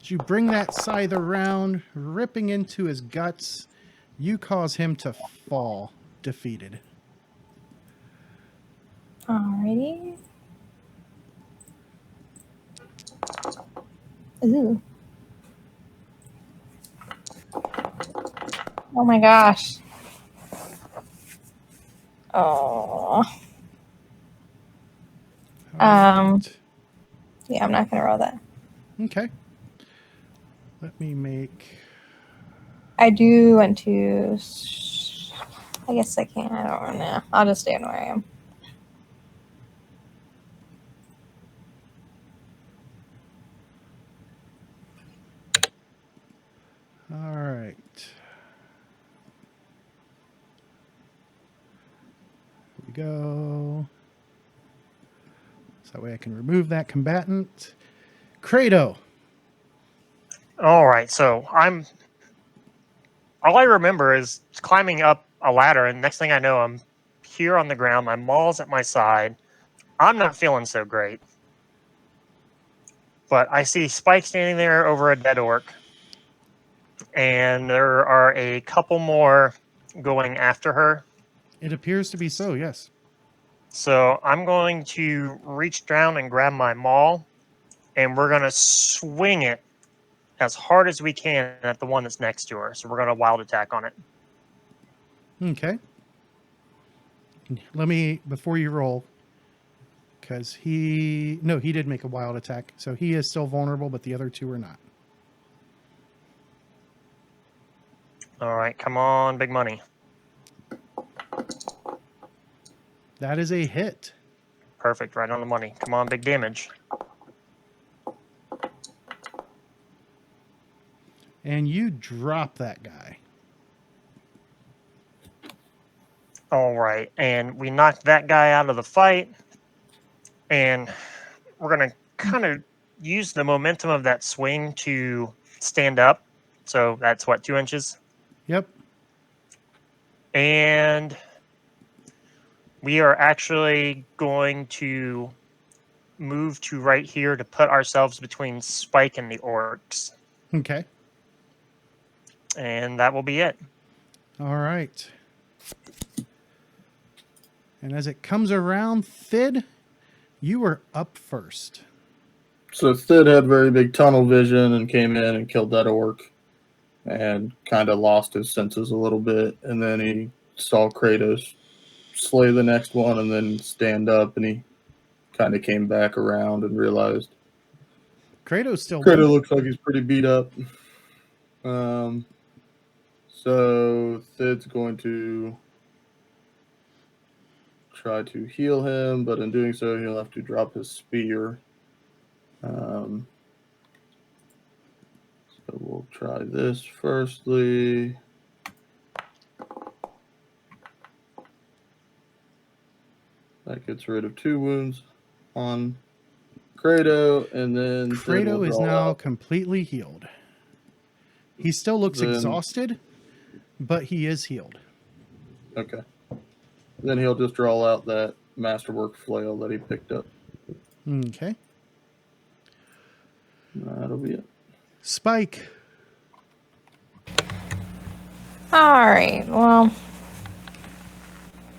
As you bring that scythe around, ripping into his guts, you cause him to fall, defeated. Alrighty. Ooh. Oh my gosh. Oh. All right. Yeah, I'm not going to roll that. Okay. Let me make... I do want to... I guess I can't. I don't know. I'll just stand where I am. All right. Here we go. So that way I can remove that combatant. Kratos. All right, so all I remember is climbing up a ladder, and next thing I know, I'm here on the ground. My maul's at my side. I'm not feeling so great. But I see Spike standing there over a dead orc, and there are a couple more going after her. It appears to be so, yes. So I'm going to reach down and grab my maul, and we're going to swing it as hard as we can at the one that's next to her. So we're going to wild attack on it. Okay. Let me, before you roll, because he did make a wild attack. So he is still vulnerable, but the other two are not. All right, come on, big money. That is a hit. Perfect, right on the money. Come on, big damage. And you drop that guy. All right, and we knocked that guy out of the fight. And we're going to kind of use the momentum of that swing to stand up. So that's what, 2 inches? Yep. And we are actually going to move to right here to put ourselves between Spike and the orcs. Okay. And that will be it. All right. And as it comes around, Thid, you are up first. So Thid had very big tunnel vision and came in and killed that orc and kind of lost his senses a little bit. And then he saw Kratos slay the next one and then stand up, and he kind of came back around and realized Kratos still Kratos looks like he's pretty beat up. So Thid's going to try to heal him, but in doing so, he'll have to drop his spear. So we'll try this firstly. That gets rid of 2 wounds on Credo, and then Thid will Fredo is draw now out. completely healed. He still looks Then- exhausted, but he is healed. Okay. Then he'll just draw out that masterwork flail that he picked up. Okay. That'll be it. Spike. All right. Well,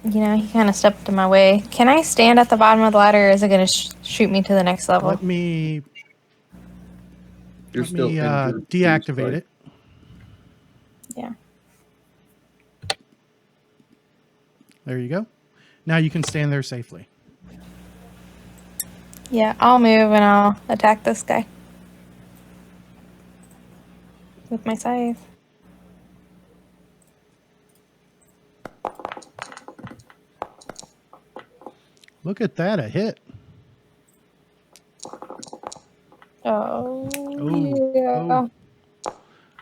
he kind of stepped in my way. Can I stand at the bottom of the ladder, or is it going to shoot me to the next level? Let me You're let still me injured. deactivate Spike. it. Yeah. There you go. Now you can stand there safely. Yeah, I'll move and I'll attack this guy with my scythe. Look at that, a hit. Oh, Oh, yeah.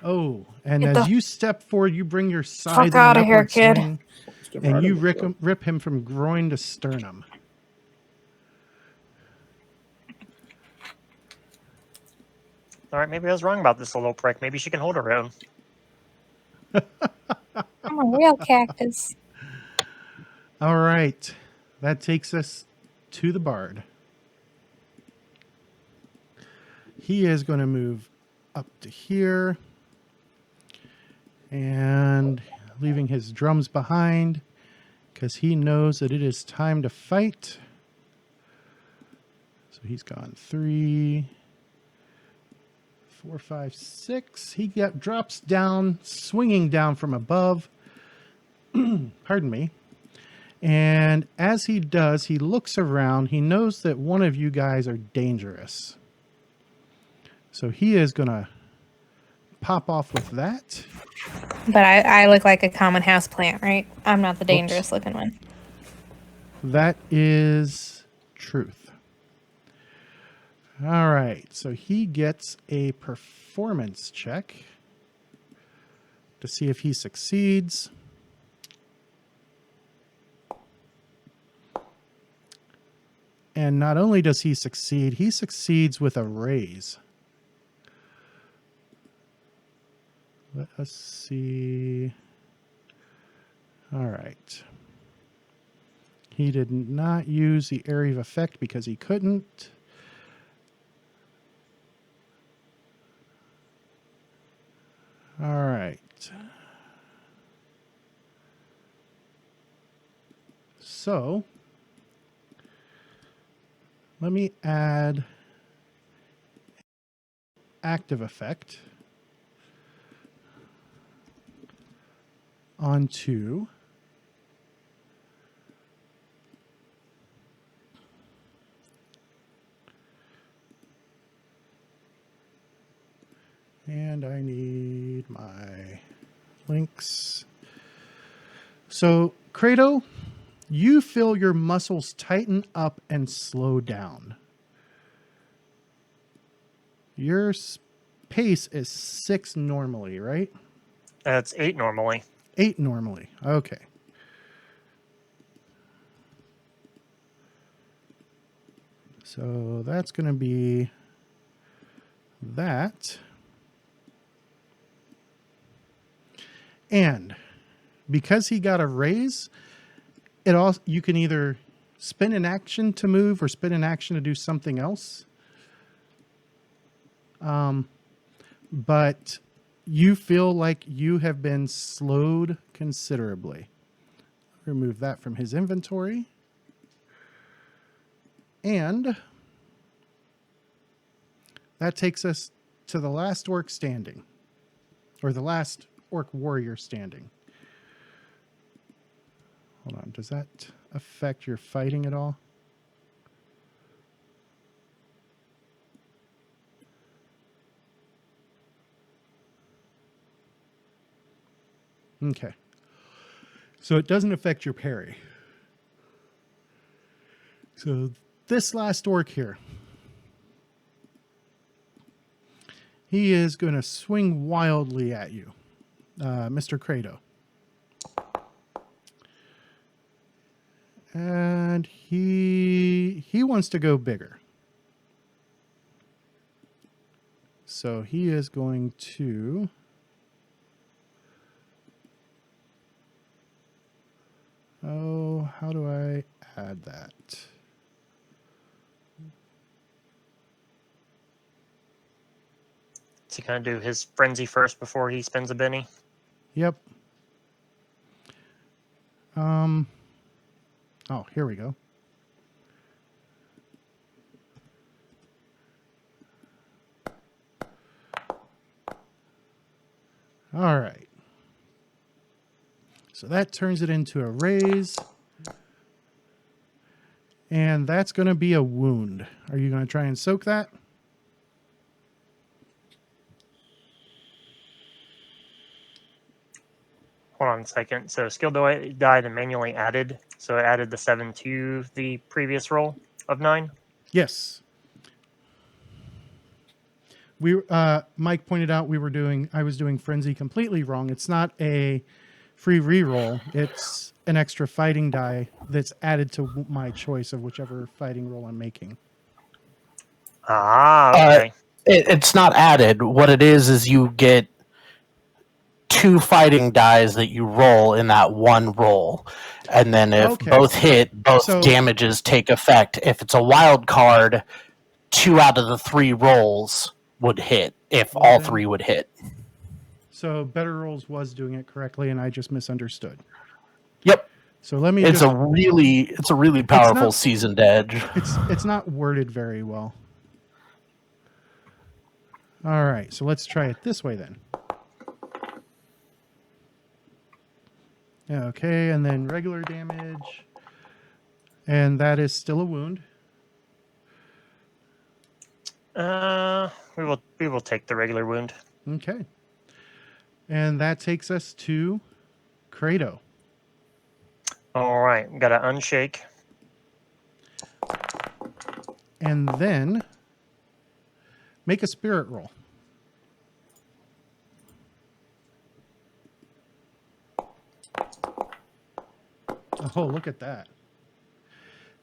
Oh, and Get as the you step forward, you bring your scythe fuck in an outta here, upward kid. swing, Step and right you in the rip him from groin to sternum. All right, maybe I was wrong about this little prick. Maybe she can hold her own. I'm a real cactus. All right. That takes us to the bard. He is going to move up to here and leaving his drums behind because he knows that it is time to fight. So he's gone 3, 4, 5, 6. He drops down, swinging down from above. Pardon me. And as he does, he looks around. He knows that one of you guys are dangerous. So he is going to pop off with that. But I look like a common house plant, right? I'm not the dangerous looking one. That is truth. All right. So he gets a performance check to see if he succeeds. And not only does he succeeds with a raise. Let us see. All right. He did not use the area of effect because he couldn't. All right. So let me add active effect onto and I need my links. So Credo, you feel your muscles tighten up and slow down. Your pace is 6 normally, right? It's 8 normally. 8 normally. Okay. So that's going to be that. And because he got a raise, it also you can either spend an action to move or spend an action to do something else. But you feel like you have been slowed considerably. Remove that from his inventory. And that takes us to the last orc standing, or the last orc warrior standing. Hold on, does that affect your fighting at all? Okay. So it doesn't affect your parry. So this last orc here, he is going to swing wildly at you, Mr. Credo. And he wants to go bigger. So he is going to... Oh, how do I add that? Is he going to do his frenzy first before he spends a Benny? Yep. Oh, here we go. All right. So that turns it into a raise. And that's going to be a wound. Are you going to try and soak that? Hold on a second. So skill die then manually added. So it added the 7 to the previous roll of 9. Yes. Mike pointed out I was doing frenzy completely wrong. It's not a free reroll. It's an extra fighting die that's added to my choice of whichever fighting roll I'm making. Ah, okay. It's not added. What it is you get 2 fighting dies that you roll in that one roll. And then if both hit, both damages take effect. If it's a wild card, 2 out of the 3 rolls would hit if all 3 would hit. So Better Rolls was doing it correctly, and I just misunderstood. Yep. So let me. It's a really powerful seasoned edge. It's not worded very well. All right, so let's try it this way then. Okay, and then regular damage, and that is still a wound. We will take the regular wound. Okay. And that takes us to Credo. All right, got to unshake. And then make a spirit roll. Oh, look at that.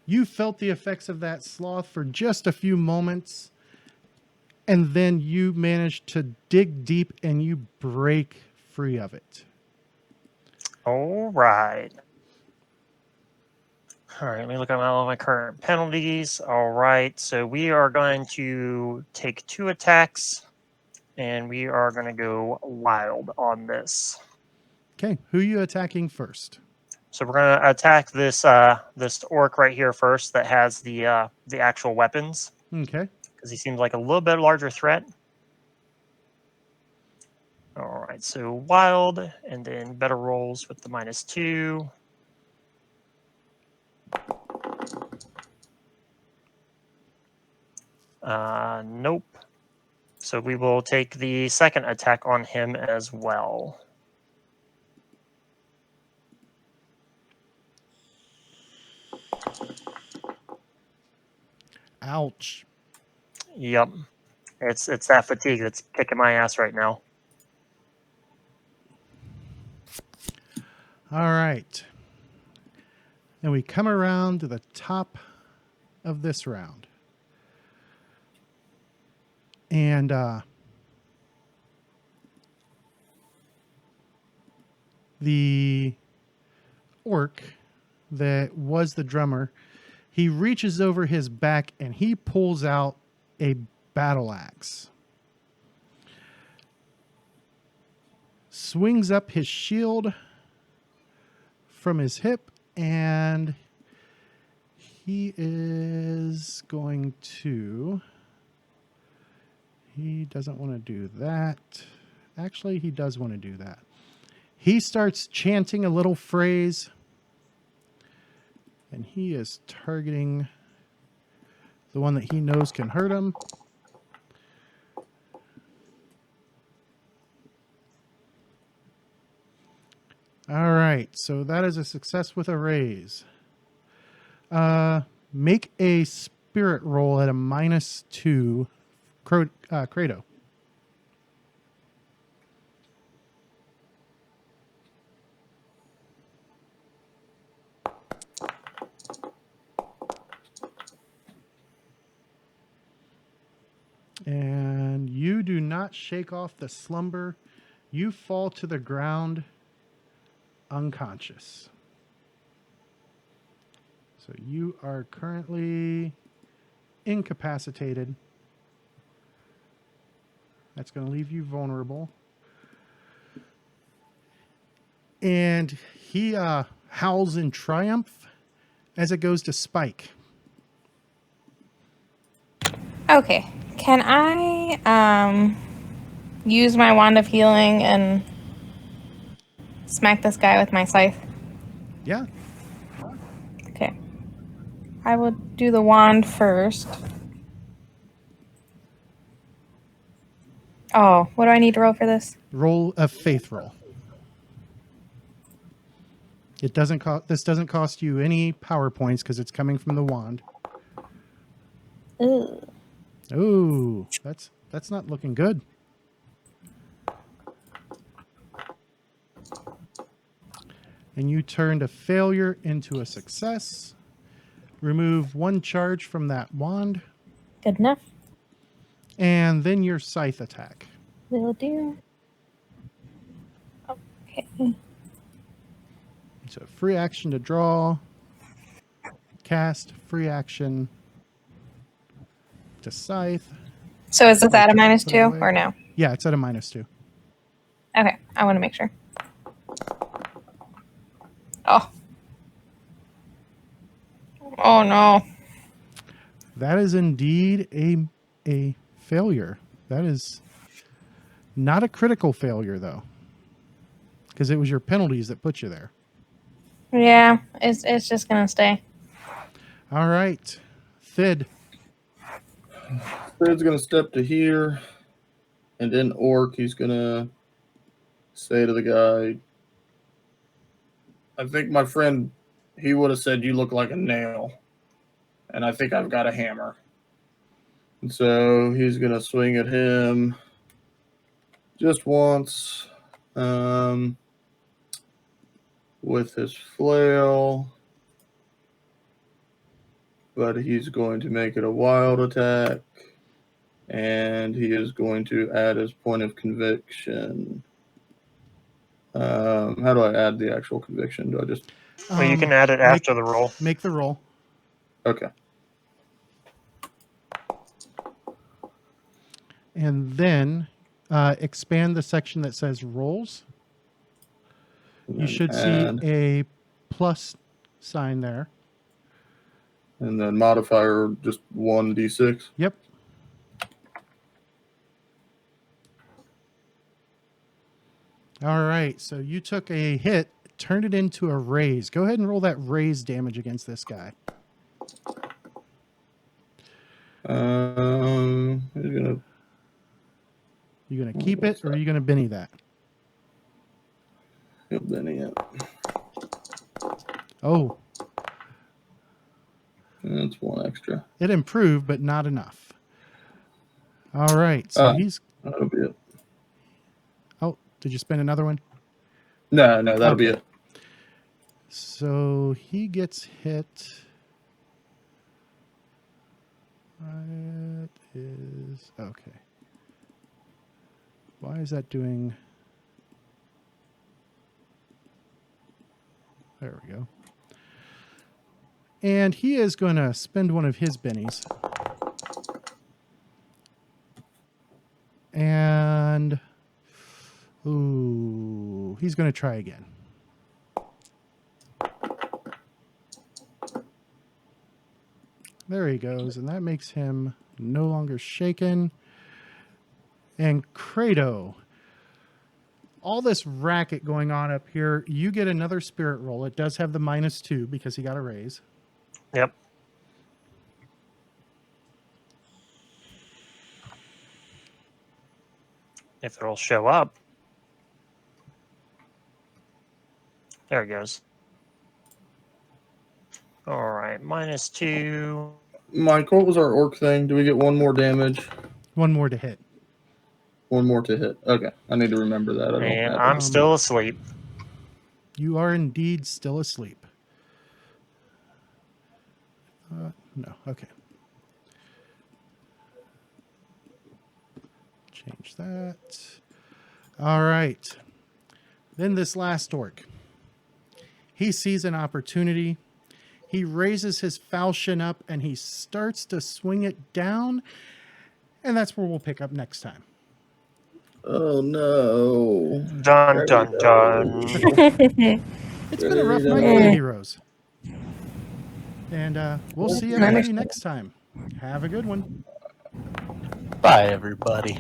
You felt the effects of that sloth for just a few moments, and then you managed to dig deep and you break free of it. All right. All right, let me look at all my current penalties. All right, so we are going to take 2 attacks, and we are going to go wild on this. Okay, who are you attacking first? So we're going to attack this this orc right here first that has the actual weapons. Okay. Because he seems like a little bit larger threat. All right, so wild, and then better rolls with the -2. Nope. So we will take the second attack on him as well. Ouch. Yep. It's that fatigue that's kicking my ass right now. All right. And we come around to the top of this round. And the orc that was the drummer, he reaches over his back and he pulls out a battle axe. Swings up his shield from his hip, and he is going to... He doesn't want to do that. Actually, he does want to do that. He starts chanting a little phrase, and he is targeting the one that he knows can hurt him. All right, so that is a success with a raise. Make a spirit roll at a -2, Credo. And you do not shake off the slumber. You fall to the ground unconscious. So you are currently incapacitated. That's going to leave you vulnerable. And he howls in triumph as it goes to Spike. Okay. Can I use my wand of healing and smack this guy with my scythe? Yeah. Okay. I will do the wand first. Oh, what do I need to roll for this? Roll a faith roll. It doesn't cost. This doesn't cost you any power points because it's coming from the wand. Ooh. Ooh, that's not looking good. And you turned a failure into a success. Remove 1 charge from that wand. Good enough. And then your scythe attack. Will do. Okay. So free action to draw. Cast, free action to scythe. So is this at a Put it -2 away. or no? Yeah, it's at a -2. Okay, I want to make sure. Oh. Oh no. That is indeed a failure. That is not a critical failure, though, because it was your penalties that put you there. Yeah, it's just gonna stay. All right, Thid. Thid's gonna step to here, and then Orc, he's gonna say to the guy, I think my friend, he would have said you look like a nail, and I think I've got a hammer. And so he's gonna swing at him just once with his flail, but he's going to make it a wild attack, and he is going to add his point of conviction. How do I add the actual conviction? Do I just... Well, you can add it after the roll. Make the roll. Okay. And then expand the section that says rolls. You should see a plus sign there. And then modifier just 1d6. Yep. All right. So you took a hit, turned it into a raise. Go ahead and roll that raise damage against this guy. You gonna keep it, or are you gonna Benny that? He'll Benny it. Oh, that's 1 extra. it improved, but not enough. All right, so that'll be it. Oh, did you spend another one? No, that'll be it. So he gets hit. That is okay. Why is that doing? There we go. And he is going to spend one of his bennies. And ooh, he's going to try again. There he goes, and that makes him no longer shaken. And Credo, all this racket going on up here, you get another spirit roll. It does have the -2 because he got a raise. Yep. If it'll show up. There it goes. All right, -2. Mike, what was our orc thing? Do we get one more damage? One more to hit. One more to hit. Okay, I need to remember that. I don't And have I'm it. still asleep. You are indeed still asleep. No, okay. Change that. All right. Then this last orc. He sees an opportunity. He raises his falchion up and he starts to swing it down. And that's where we'll pick up next time. Oh no! Dun dun dun. It's been a rough night for the heroes. And we'll see everybody next time. Have a good one. Bye, everybody.